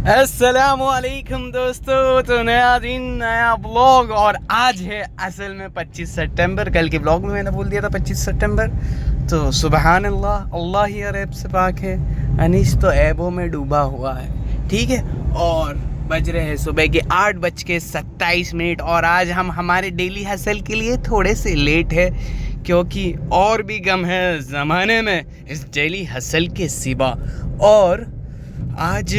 السلام علیکم دوستو، تو نیا دن نیا بلاگ، اور آج ہے اصل میں 25 سپٹمبر. کل کے بلاگ میں نے بول دیا تھا 25 سپٹمبر. تو سبحان اللہ، اللہ ہی عیب سے پاک ہے. انیس تو عیبوں میں ڈوبا ہوا ہے، ٹھیک ہے. اور بج رہے ہیں صبح کے 8:27، اور آج ہم ہمارے ڈیلی ہسل کے لیے تھوڑے سے لیٹ ہے، کیونکہ اور بھی غم ہے زمانے میں اس ڈیلی ہسل کے سوا. اور آج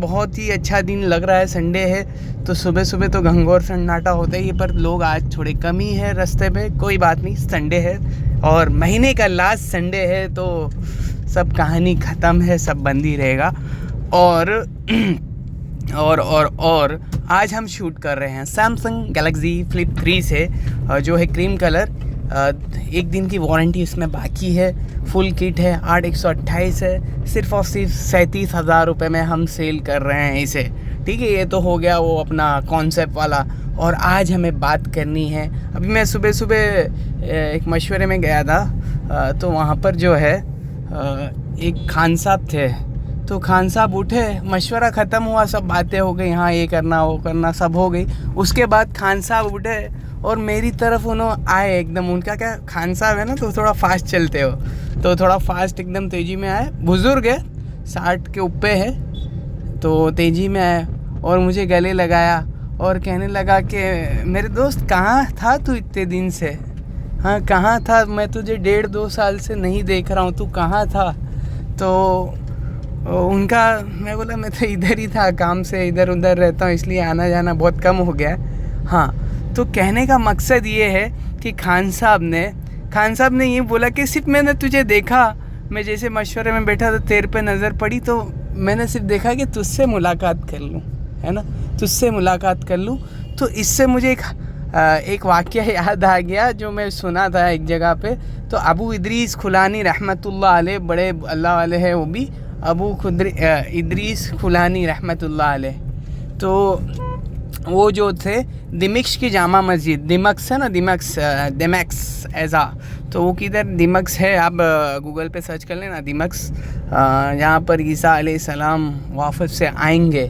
بہت ہی اچھا دن لگ رہا ہے، سنڈے ہے. تو صبح صبح تو گھنگور سناٹا ہوتا ہی ہے، پر لوگ آج تھوڑے کم ہی ہے راستے پہ. کوئی بات نہیں، سنڈے ہے اور مہینے کا لاسٹ سنڈے ہے، تو سب کہانی ختم ہے، سب بند ہی رہے گا. اور آج ہم شوٹ کر رہے ہیں سیمسنگ گلیکسی فلپ 3 سے، جو ہے کریم کلر. 1 دن کی وارنٹی اس میں باقی ہے. فل کٹ ہے، 8128 ہے. صرف اور صرف 37,000 روپے میں ہم سیل کر رہے ہیں اسے، ٹھیک ہے. یہ تو ہو گیا وہ اپنا کانسیپٹ والا. اور آج ہمیں بات کرنی ہے. ابھی میں صبح ایک مشورے میں گیا تھا، تو وہاں پر جو ہے ایک خان صاحب تھے. تو خان صاحب اٹھے، مشورہ ختم ہوا، سب باتیں ہو گئی، ہاں یہ کرنا وہ کرنا سب ہو گئی. اس کے بعد خان صاحب اٹھے اور میری طرف انہوں آئے ایک دم. ان کا کیا، خان صاحب ہے نا تو تھوڑا فاسٹ چلتے ہو، تو تھوڑا فاسٹ ایک دم تیزی میں آئے. بزرگ ہے، 60 کے اوپر ہے، تو تیزی میں آئے اور مجھے گلے لگایا اور کہنے لگا کہ میرے دوست کہاں تھا تو اتنے دن سے؟ ہاں کہاں تھا؟ میں تجھے 1.5-2 سال سے نہیں دیکھ رہا ہوں، تو کہاں تھا؟ تو ان کا، میں بولا میں تو ادھر ہی تھا، کام سے ادھر ادھر رہتا ہوں، اس لیے آنا جانا بہت کم ہو گیا. ہاں، تو کہنے کا مقصد یہ ہے کہ خان صاحب نے یہ بولا کہ صرف میں نے تجھے دیکھا، میں جیسے مشورے میں بیٹھا تو تیرے پہ نظر پڑی، تو میں نے صرف دیکھا کہ تجھ سے ملاقات کر لوں، ہے نا، تجھ سے ملاقات کر لوں. تو اس سے مجھے ایک واقعہ یاد آ گیا جو میں سنا تھا ایک جگہ پہ. تو ابو ادریس کھولانی رحمۃ اللہ علیہ، بڑے اللہ والے ہیں وہ بھی، ابو ادریس کھولانی رحمۃ اللہ علیہ. تو وہ جو تھے دمشق کی جامع مسجد، دمشق ہے نا، دمشق ایزا، تو وہ کدھر دمشق ہے، آپ گوگل پہ سرچ کر لینا دمشق. جہاں پر عیسیٰ علیہ السلام واپس سے آئیں گے،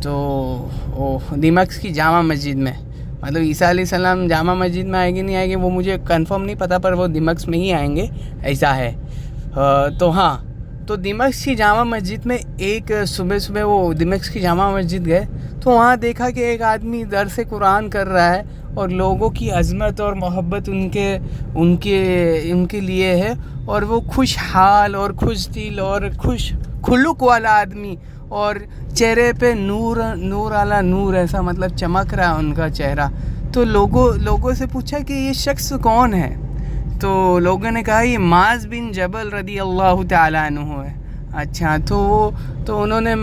تو وہ دمشق کی جامع مسجد میں، مطلب عیسیٰ علیہ السلام جامع مسجد میں آئے گی نہیں آئے گی وہ مجھے کنفرم نہیں پتہ، پر وہ دمشق میں ہی آئیں گے، ایسا ہے. تو ہاں، تو دمشق کی جامع مسجد میں ایک صبح وہ دمشق کی جامع مسجد گئے، تو وہاں دیکھا کہ ایک آدمی درس قرآن کر رہا ہے، اور لوگوں کی عظمت اور محبت ان کے لیے ہے، اور وہ خوشحال اور خوش دل اور خوش خلق والا آدمی، اور چہرے پہ نور اعلیٰ نور، ایسا مطلب چمک رہا ہے ان کا چہرہ. تو لوگوں سے پوچھا کہ یہ شخص کون ہے؟ تو لوگوں نے کہا یہ معاذ بن جبل رضی اللہ تعالیٰ عنہ ہے. اچھا، تو انہوں نے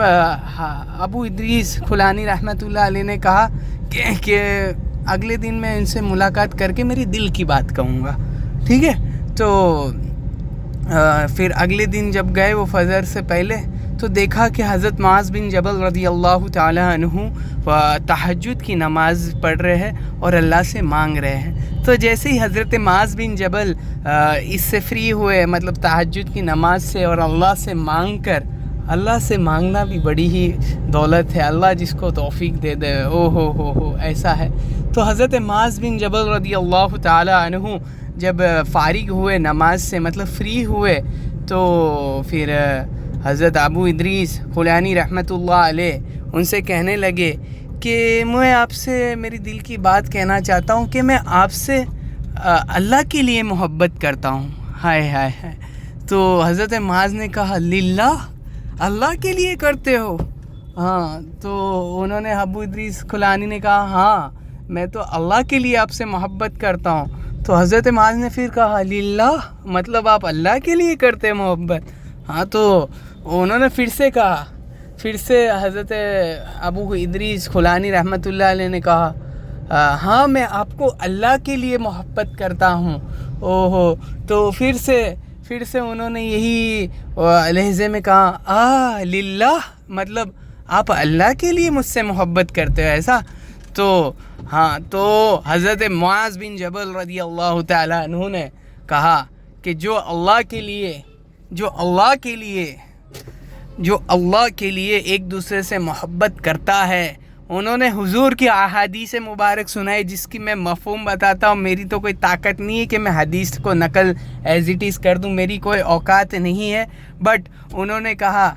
ابو ادریس کھولانی رحمۃ اللہ علیہ نے کہا کہ اگلے دن میں ان سے ملاقات کر کے میری دل کی بات کہوں گا، ٹھیک ہے. تو پھر اگلے دن جب گئے وہ فجر سے پہلے، تو دیکھا کہ حضرت معاذ بن جبل رضی اللہ تعالیٰ عنہ تہجد کی نماز پڑھ رہے ہیں اور اللہ سے مانگ رہے ہیں. تو جیسے ہی حضرت معاذ بن جبل اس سے فری ہوئے، مطلب تہجد کی نماز سے، اور اللہ سے مانگ کر، اللہ سے مانگنا بھی بڑی ہی دولت ہے، اللہ جس کو توفیق دے دے، او ہو ایسا ہے. تو حضرت معاذ بن جبل رضی اللہ تعالیٰ عنہ جب فارغ ہوئے نماز سے، مطلب فری ہوئے، تو پھر حضرت ابو ادریس کھولانی رحمۃ اللہ علیہ ان سے کہنے لگے کہ میں آپ سے میری دل کی بات کہنا چاہتا ہوں کہ میں آپ سے اللہ کے لیے محبت کرتا ہوں. ہائے ہائے ہائے. تو حضرت معاذ نے کہا للہ، اللہ کے لیے کرتے ہو؟ ہاں. تو انہوں نے، ابو ادریس کھولانی نے کہا ہاں میں تو اللہ کے لیے آپ سے محبت کرتا ہوں. تو حضرت معاذ نے پھر کہا للہ، مطلب آپ اللہ کے لیے کرتے محبت؟ ہاں. تو انہوں نے پھر سے حضرت ابو ادریس کھولانی رحمۃ اللہ علیہ نے کہا ہاں میں آپ کو اللہ کے لیے محبت کرتا ہوں. اوہو. تو پھر سے انہوں نے یہی لہجے میں کہا للہ، مطلب آپ اللہ کے لیے مجھ سے محبت کرتے ہو، ایسا؟ تو ہاں، تو حضرت معاذ بن جبل رضی اللہ تعالیٰ عنہ نے کہا کہ جو اللہ کے لیے جو اللہ کے لیے ایک دوسرے سے محبت کرتا ہے، انہوں نے حضور کی احادیث مبارک سنائی جس کی میں مفہوم بتاتا ہوں. میری تو کوئی طاقت نہیں ہے کہ میں حدیث کو نقل ایز اٹ از کر دوں، میری کوئی اوقات نہیں ہے. بٹ انہوں نے کہا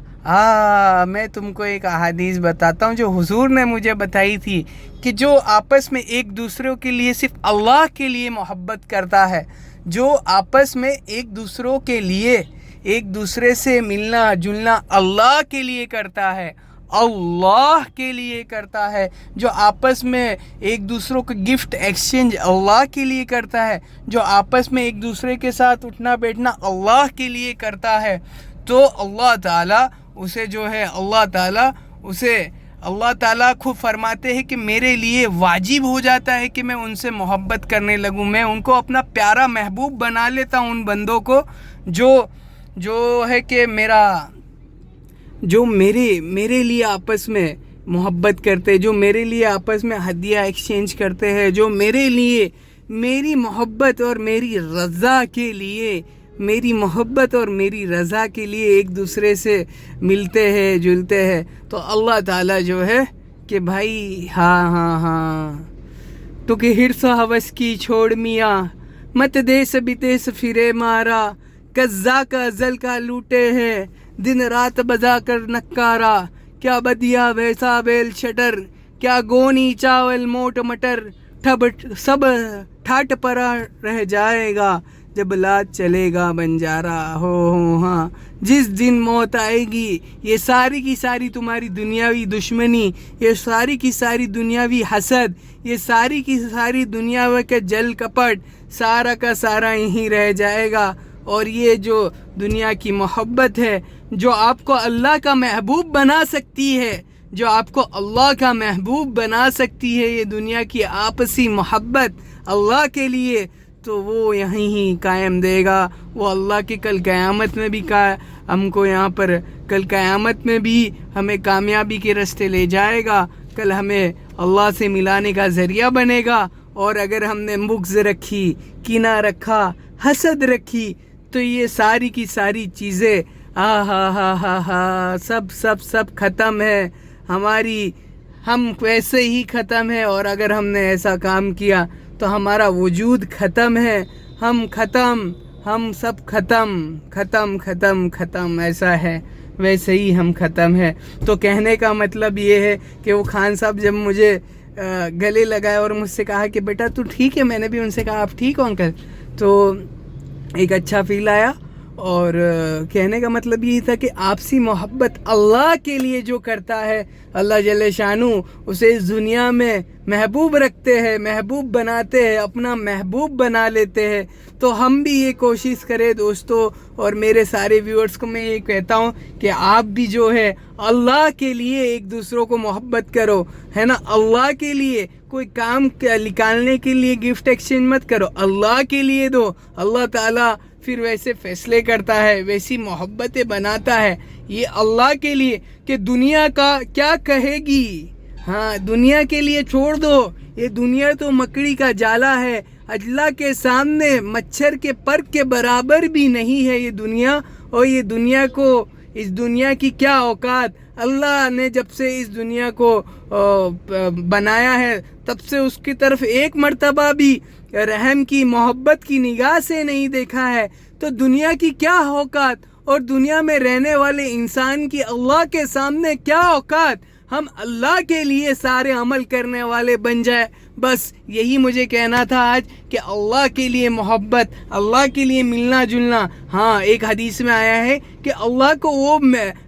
میں تم کو ایک احادیث بتاتا ہوں جو حضور نے مجھے بتائی تھی کہ جو آپس میں ایک دوسروں کے لیے صرف اللہ کے لیے محبت کرتا ہے، جو آپس میں ایک دوسروں کے لیے ایک دوسرے سے ملنا جلنا اللہ کے لیے کرتا ہے، اللہ کے لیے کرتا ہے، جو آپس میں ایک دوسروں کو گفٹ ایکسچینج اللہ کے لیے کرتا ہے، جو آپس میں ایک دوسرے کے ساتھ اٹھنا بیٹھنا اللہ کے لیے کرتا ہے، تو اللہ تعالیٰ اسے جو ہے اللہ تعالیٰ خود فرماتے ہیں کہ میرے لیے واجب ہو جاتا ہے کہ میں ان سے محبت کرنے لگوں، میں ان کو اپنا پیارا محبوب بنا لیتا ہوں، ان بندوں کو جو ہے کہ جو میرے لیے آپس میں محبت کرتے، جو میرے لیے آپس میں ہدیہ ایکسچینج کرتے ہیں، جو میرے لیے میری محبت اور میری رضا کے لیے ایک دوسرے سے ملتے ہیں جلتے ہیں. تو اللہ تعالیٰ جو ہے کہ بھائی ہاں تو کہ ہرس و ہوس کی چھوڑ میاں مت دیس بیتیس پھرے مارا قزا کا ازل کا لوٹے ہیں دن رات بجا کر نکارا کیا بدیا ویسا بیل شٹر کیا گونی چاول موٹ مٹر سب ٹھاٹ پرا رہ جائے گا جب لات چلے گا بنجارا ہو ہاں جس دن موت آئے گی یہ ساری کی ساری تمہاری دنیاوی دشمنی، یہ ساری کی ساری دنیاوی حسد، یہ ساری کی ساری دنیاوی کا جل کپٹ سارا کا سارا یہیں رہ جائے گا. اور یہ جو دنیا کی محبت ہے جو آپ کو اللہ کا محبوب بنا سکتی ہے، جو آپ کو اللہ کا محبوب بنا سکتی ہے، یہ دنیا کی آپسی محبت اللہ کے لیے، تو وہ یہیں ہی قائم دے گا. وہ اللہ کی کل قیامت میں بھی ہم کو یہاں پر کل قیامت میں بھی ہمیں کامیابی کے راستے لے جائے گا، کل ہمیں اللہ سے ملانے کا ذریعہ بنے گا. اور اگر ہم نے بغض رکھی، کینہ رکھا، حسد رکھی، تو یہ ساری کی ساری چیزیں سب ختم ہے ہم ویسے ہی ختم ہے. اور اگر ہم نے ایسا کام کیا تو ہمارا وجود ختم ہے، ہم سب ختم ایسا ہے، ویسے ہی ہم ختم ہے. تو کہنے کا مطلب یہ ہے کہ وہ خان صاحب جب مجھے گلے لگائے اور مجھ سے کہا کہ بیٹا تو ٹھیک ہے، میں نے بھی ان سے کہا آپ ٹھیک ہو انکل، تو ایک اچھا فیل آیا. اور کہنے کا مطلب یہی تھا کہ آپسی محبت اللہ کے لیے جو کرتا ہے، اللہ جل شانہ اسے اس دنیا میں محبوب رکھتے ہیں، محبوب بناتے ہیں، اپنا محبوب بنا لیتے ہیں. تو ہم بھی یہ کوشش کریں دوستو، اور میرے سارے ویورز کو میں یہ کہتا ہوں کہ آپ بھی جو ہے اللہ کے لیے ایک دوسروں کو محبت کرو، ہے نا. اللہ کے لیے کوئی کام نکالنے کے لیے گفٹ ایکسچینج مت کرو، اللہ کے لیے دو. اللہ تعالیٰ پھر ویسے فیصلے کرتا ہے، ویسی محبتیں بناتا ہے. یہ اللہ کے لیے کہ دنیا کا کیا کہے گی، ہاں دنیا کے لیے چھوڑ دو. یہ دنیا تو مکڑی کا جالا ہے، اللہ کے سامنے مچھر کے پر کے برابر بھی نہیں ہے یہ دنیا. اور یہ دنیا کو، اس دنیا کی کیا اوقات. اللہ نے جب سے اس دنیا کو بنایا ہے تب سے اس کی طرف ایک مرتبہ بھی رحم کی، محبت کی نگاہ سے نہیں دیکھا ہے. تو دنیا کی کیا اوقات، اور دنیا میں رہنے والے انسان کی اللہ کے سامنے کیا اوقات. ہم اللہ کے لیے سارے عمل کرنے والے بن جائے. بس یہی مجھے کہنا تھا آج کہ اللہ کے لیے محبت، اللہ کے لیے ملنا جلنا. ہاں ایک حدیث میں آیا ہے کہ اللہ کو وہ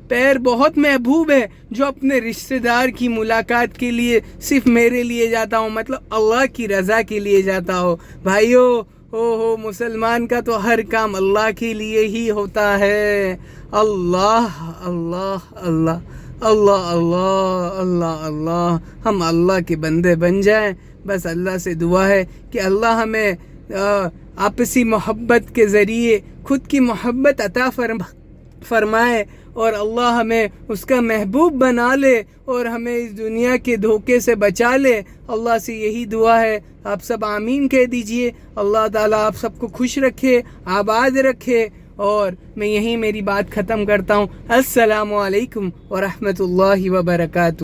پیر بہت محبوب ہے جو اپنے رشتہ دار کی ملاقات کے لیے صرف میرے لیے جاتا ہوں، مطلب اللہ کی رضا کے لیے جاتا ہو. بھائیو ہو مسلمان کا تو ہر کام اللہ کے لیے ہی ہوتا ہے. اللہ اللہ اللہ اللہ اللہ اللہ اللہ. ہم اللہ کے بندے بن جائیں. بس اللہ سے دعا ہے کہ اللہ ہمیں آپسی محبت کے ذریعے خود کی محبت عطا فرمائے، اور اللہ ہمیں اس کا محبوب بنا لے، اور ہمیں اس دنیا کے دھوکے سے بچا لے. اللہ سے یہی دعا ہے. آپ سب آمین کہہ دیجئے. اللہ تعالیٰ آپ سب کو خوش رکھے، آباد رکھے، اور میں یہیں میری بات ختم کرتا ہوں. السلام علیکم ورحمۃ اللہ وبرکاتہ.